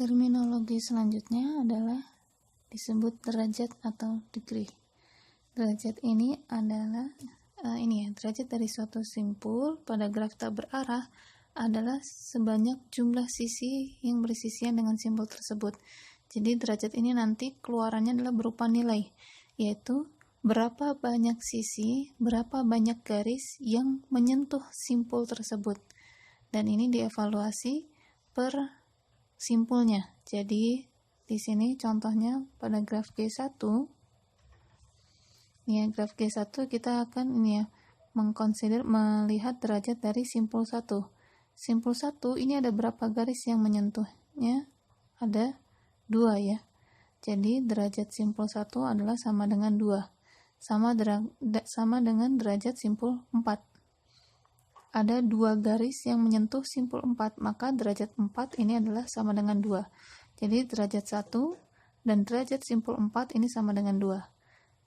Terminologi selanjutnya adalah disebut derajat atau degree. Derajat ini adalah derajat dari suatu simpul pada graf tak berarah adalah sebanyak jumlah sisi yang bersisian dengan simpul tersebut. Jadi derajat ini nanti keluarannya adalah berupa nilai, yaitu berapa banyak sisi, berapa banyak garis yang menyentuh simpul tersebut. Dan ini dievaluasi per simpulnya. Jadi di sini contohnya pada graf G1, graf G1 kita akan melihat derajat dari simpul 1. Simpul 1 ini ada berapa garis yang menyentuhnya? Ada 2 ya. Jadi derajat simpul 1 adalah sama dengan 2. Sama dengan derajat simpul 4. Ada 2 garis yang menyentuh simpul 4, maka derajat 4 ini adalah sama dengan 2. Jadi derajat 1 dan derajat simpul 4 ini sama dengan 2.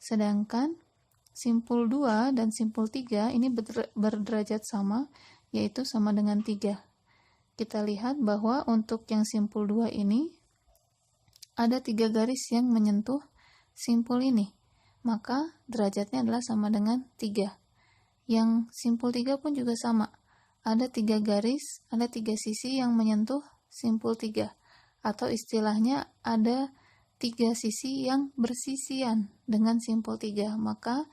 Sedangkan simpul 2 dan simpul 3 ini berderajat sama, yaitu sama dengan 3. Kita lihat bahwa untuk yang simpul 2 ini ada 3 garis yang menyentuh simpul ini, maka derajatnya adalah sama dengan 3. Yang simpul 3 pun juga sama. Ada 3 garis, ada 3 sisi yang menyentuh simpul 3. Atau istilahnya ada 3 sisi yang bersisian dengan simpul 3. Maka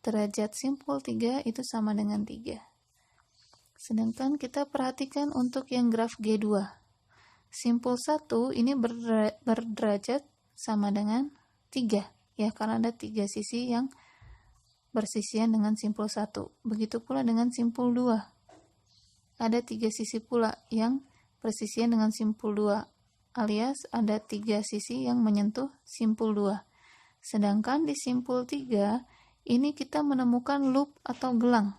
derajat simpul 3 itu sama dengan 3. Sedangkan kita perhatikan untuk yang graf G2. Simpul 1 ini berderajat sama dengan 3. Ya, karena ada 3 sisi yang bersisian dengan simpul 1. Begitu pula dengan simpul 2. Ada 3 sisi pula yang bersisian dengan simpul 2, alias ada 3 sisi yang menyentuh simpul 2. Sedangkan di simpul 3, ini kita menemukan loop atau gelang.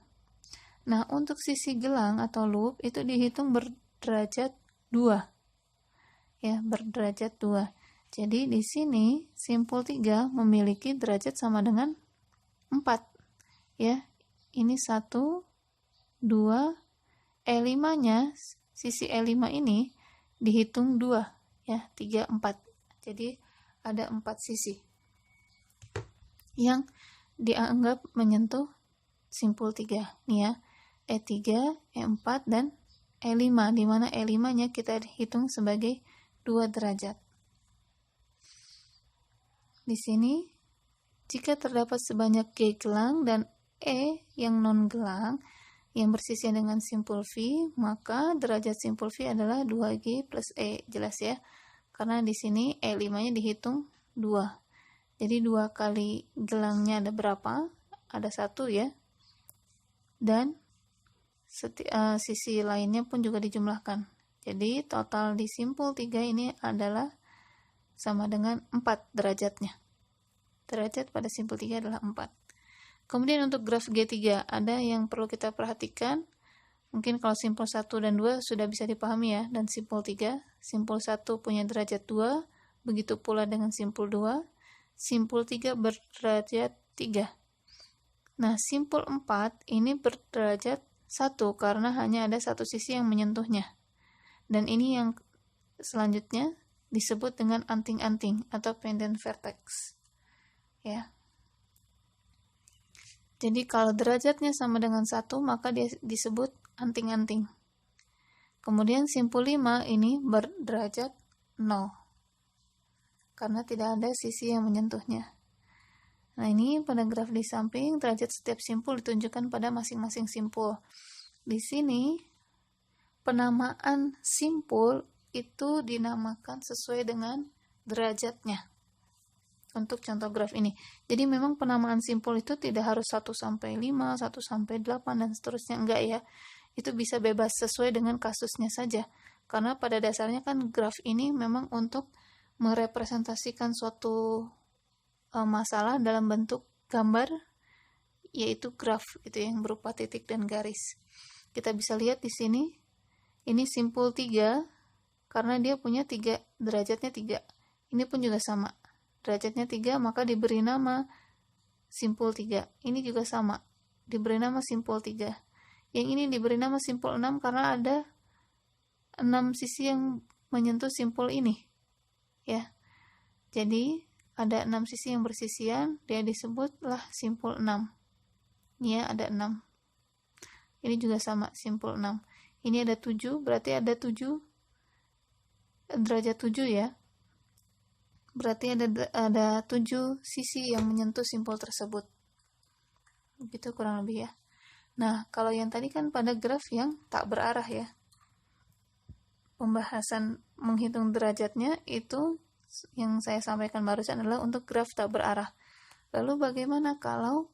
Nah, untuk sisi gelang atau loop itu dihitung berderajat 2. Ya, berderajat 2. Jadi di sini simpul 3 memiliki derajat sama dengan 4 ya. Ini 1 2 E5 nya, sisi E5 ini dihitung 2 ya, 3 4. Jadi ada 4 sisi yang dianggap menyentuh simpul 3 nih ya, E3, E4 dan E5, di mana E5 nya kita hitung sebagai 2 derajat. Di sini jika terdapat sebanyak G gelang dan E yang non-gelang yang bersisian dengan simpul V, maka derajat simpul V adalah 2G plus E. Jelas ya? Karena di sini E5-nya dihitung 2. Jadi 2 kali gelangnya ada berapa? Ada 1 ya. Dan sisi lainnya pun juga dijumlahkan. Jadi total di simpul 3 ini adalah sama dengan 4 derajatnya. Derajat pada simpul 3 adalah 4. Kemudian untuk graf G3 ada yang perlu kita perhatikan. Mungkin kalau simpul 1 dan 2 sudah bisa dipahami ya. Dan simpul 3, simpul 1 punya derajat 2, begitu pula dengan simpul 2. Simpul 3 berderajat 3. Nah, simpul 4 ini berderajat 1 karena hanya ada satu sisi yang menyentuhnya. Dan ini yang selanjutnya disebut dengan anting-anting atau pendant vertex. Ya. Jadi kalau derajatnya sama dengan 1, maka dia disebut anting-anting. Kemudian simpul 5 ini berderajat 0. Karena tidak ada sisi yang menyentuhnya. Nah, ini pada graf di samping derajat setiap simpul ditunjukkan pada masing-masing simpul. Di sini penamaan simpul itu dinamakan sesuai dengan derajatnya. Untuk contoh graf ini. Jadi memang penamaan simpul itu tidak harus 1 sampai 5, 1 sampai 8 dan seterusnya, enggak ya. Itu bisa bebas sesuai dengan kasusnya saja. Karena pada dasarnya kan graf ini memang untuk merepresentasikan suatu masalah dalam bentuk gambar, yaitu graf gitu yang berupa titik dan garis. Kita bisa lihat di sini ini simpul 3 karena dia punya 3 derajatnya 3. Ini pun juga sama. Derajatnya 3, maka diberi nama simpul 3. Ini juga sama, diberi nama simpul 3. Yang ini diberi nama simpul 6 karena ada 6 sisi yang menyentuh simpul ini. ya. Jadi ada 6 sisi yang bersisian, dia disebutlah simpul 6. Ini ya, ada 6. Ini juga sama, simpul 6. Ini ada 7, berarti ada 7 derajat 7 ya. Berarti ada 7 sisi yang menyentuh simpul tersebut. Begitu kurang lebih ya. Nah, kalau yang tadi kan pada graf yang tak berarah ya. Pembahasan menghitung derajatnya itu yang saya sampaikan barusan adalah untuk graf tak berarah. Lalu bagaimana kalau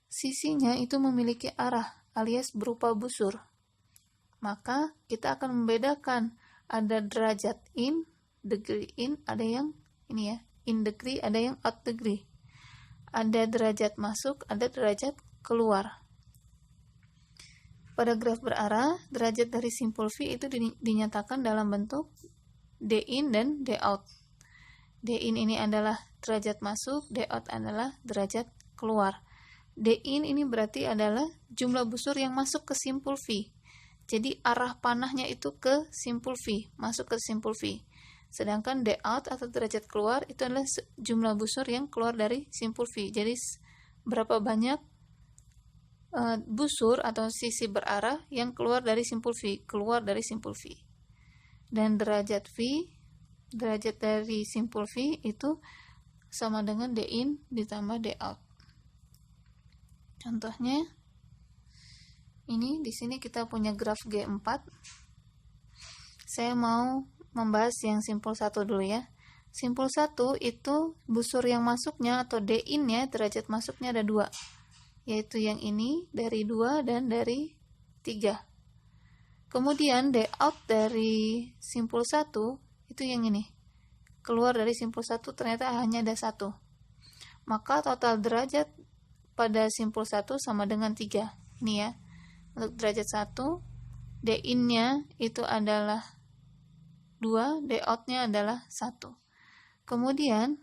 sisinya itu memiliki arah alias berupa busur? Maka kita akan membedakan ada derajat in, degree in, ada yang ini ya, in degree, ada yang out degree. Ada derajat masuk, ada derajat keluar. Pada graf berarah, derajat dari simpul V itu dinyatakan dalam bentuk D in dan D out. D in ini adalah derajat masuk, D out adalah derajat keluar. D in ini berarti adalah jumlah busur yang masuk ke simpul V. Jadi arah panahnya itu ke simpul V, masuk ke simpul V. Sedangkan D out atau derajat keluar itu adalah jumlah busur yang keluar dari simpul V. Jadi berapa banyak busur atau sisi berarah yang keluar dari simpul V, keluar dari simpul V. Dan derajat V, derajat dari simpul V itu sama dengan D in ditambah D out. Contohnya ini di sini kita punya graf G4. Saya mau membahas yang simpul 1 dulu ya. Simpul 1 itu busur yang masuknya atau D in-nya, derajat masuknya ada 2. Yaitu yang ini dari 2 dan dari 3. Kemudian D out dari simpul 1 itu yang ini. Keluar dari simpul 1 ternyata hanya ada 1. Maka total derajat pada simpul 1 sama dengan 3. Ini ya. Untuk derajat 1, D in-nya itu adalah 2, D out-nya adalah 1. Kemudian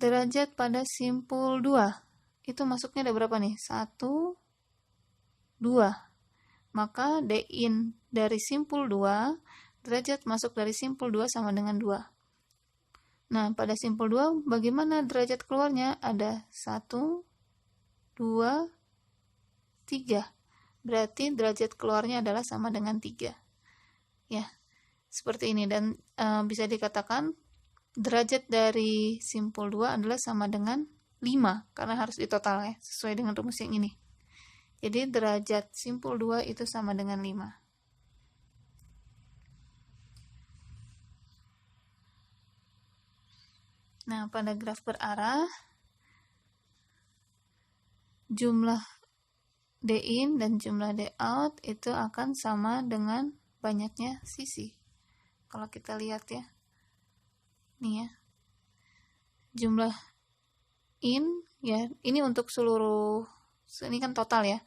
derajat pada simpul 2 itu masuknya ada berapa nih? 1, 2. Maka D in dari simpul 2, derajat masuk dari simpul 2 sama dengan 2. Nah, pada simpul 2 bagaimana derajat keluarnya? Ada 1, 2, 3. Berarti derajat keluarnya adalah sama dengan 3. Ya, seperti ini. Dan bisa dikatakan derajat dari simpul 2 adalah sama dengan 5, karena harus ditotal ya, sesuai dengan rumus yang ini. Jadi derajat simpul 2 itu sama dengan 5. Nah, pada graf berarah, jumlah D in dan jumlah D out itu akan sama dengan banyaknya sisi. Kalau kita lihat ya, nih ya, jumlah in ya, ini untuk seluruh, ini kan total ya,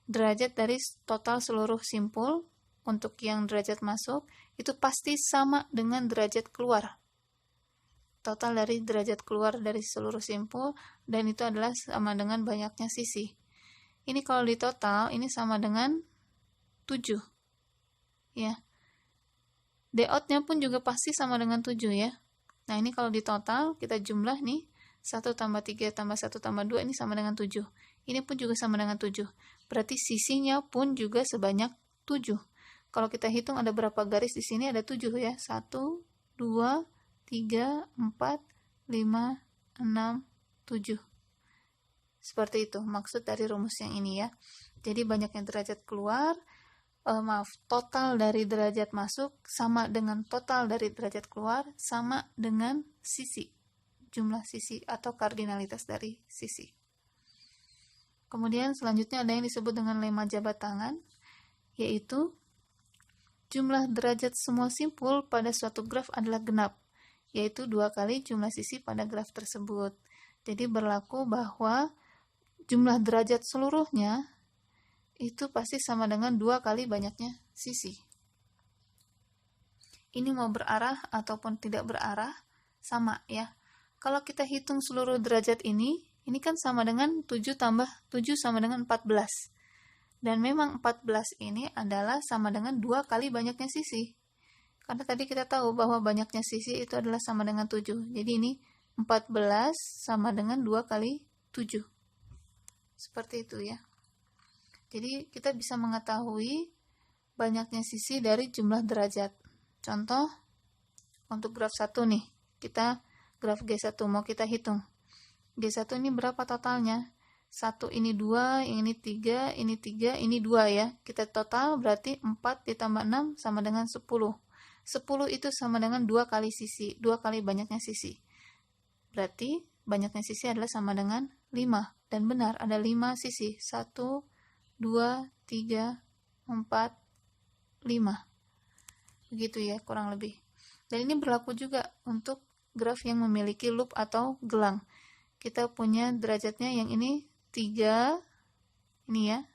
derajat dari total seluruh simpul. Untuk yang derajat masuk itu pasti sama dengan derajat keluar, total dari derajat keluar dari seluruh simpul, dan itu adalah sama dengan banyaknya sisi. Ini kalau di total ini sama dengan 7 ya. D out-nya pun juga pasti sama dengan 7 ya. Nah, ini kalau di total kita jumlah nih, 1 tambah 3 tambah 1 tambah 2 ini sama dengan 7. Ini pun juga sama dengan 7. Berarti sisinya pun juga sebanyak 7. Kalau kita hitung ada berapa garis di sini? Ada 7 ya. 1, 2, 3, 4, 5, 6, 7. Seperti itu maksud dari rumus yang ini ya. Jadi banyaknya derajat keluar, total dari derajat masuk sama dengan total dari derajat keluar sama dengan sisi, jumlah sisi atau kardinalitas dari sisi. Kemudian selanjutnya ada yang disebut dengan lemma jabat tangan, yaitu jumlah derajat semua simpul pada suatu graf adalah genap, yaitu 2 kali jumlah sisi pada graf tersebut. Jadi berlaku bahwa jumlah derajat seluruhnya itu pasti sama dengan 2 kali banyaknya sisi. Ini mau berarah ataupun tidak berarah, sama ya. Kalau kita hitung seluruh derajat ini kan sama dengan 7 tambah 7 sama dengan 14. Dan memang 14 ini adalah sama dengan 2 kali banyaknya sisi. Karena tadi kita tahu bahwa banyaknya sisi itu adalah sama dengan 7. Jadi ini 14 sama dengan 2 kali 7. Seperti itu ya. Jadi kita bisa mengetahui banyaknya sisi dari jumlah derajat. Contoh, untuk graf 1 nih, kita graf G1 mau kita hitung. G1 ini berapa totalnya? 1 ini 2, ini 3, ini 3, ini 2 ya. Kita total berarti 4 ditambah 6 sama dengan 10. 10 itu sama dengan 2 kali sisi, 2 kali banyaknya sisi. Berarti banyaknya sisi adalah sama dengan 5. Dan benar, ada 5 sisi. 1, 2, 3, 4, 5. Begitu ya, kurang lebih. Dan ini berlaku juga untuk graf yang memiliki loop atau gelang. Kita punya derajatnya yang ini 3, ini ya.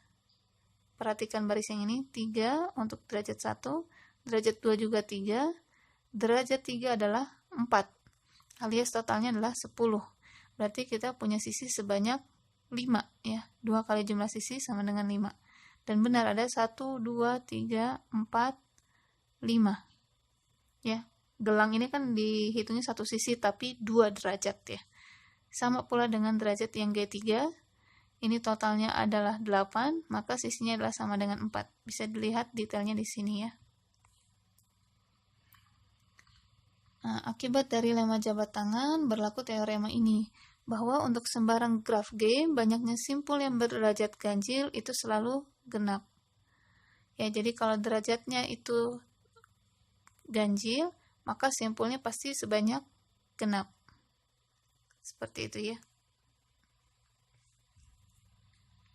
Perhatikan baris yang ini, 3 untuk derajat 1, derajat 2 juga 3, derajat 3 adalah 4, alias totalnya adalah 10. Berarti kita punya sisi sebanyak 5 ya. 2 kali jumlah sisi sama dengan 5. Dan benar ada 1, 2, 3, 4, 5. Ya. Gelang ini kan dihitungnya satu sisi tapi 2 derajat ya. Sama pula dengan derajat yang G3. Ini totalnya adalah 8, maka sisinya adalah sama dengan 4. Bisa dilihat detailnya di sini ya. Nah, akibat dari lemma jabat tangan berlaku teorema ini, bahwa untuk sembarang graf G, banyaknya simpul yang berderajat ganjil itu selalu genap. Ya, jadi kalau derajatnya itu ganjil, maka simpulnya pasti sebanyak genap. Seperti itu ya.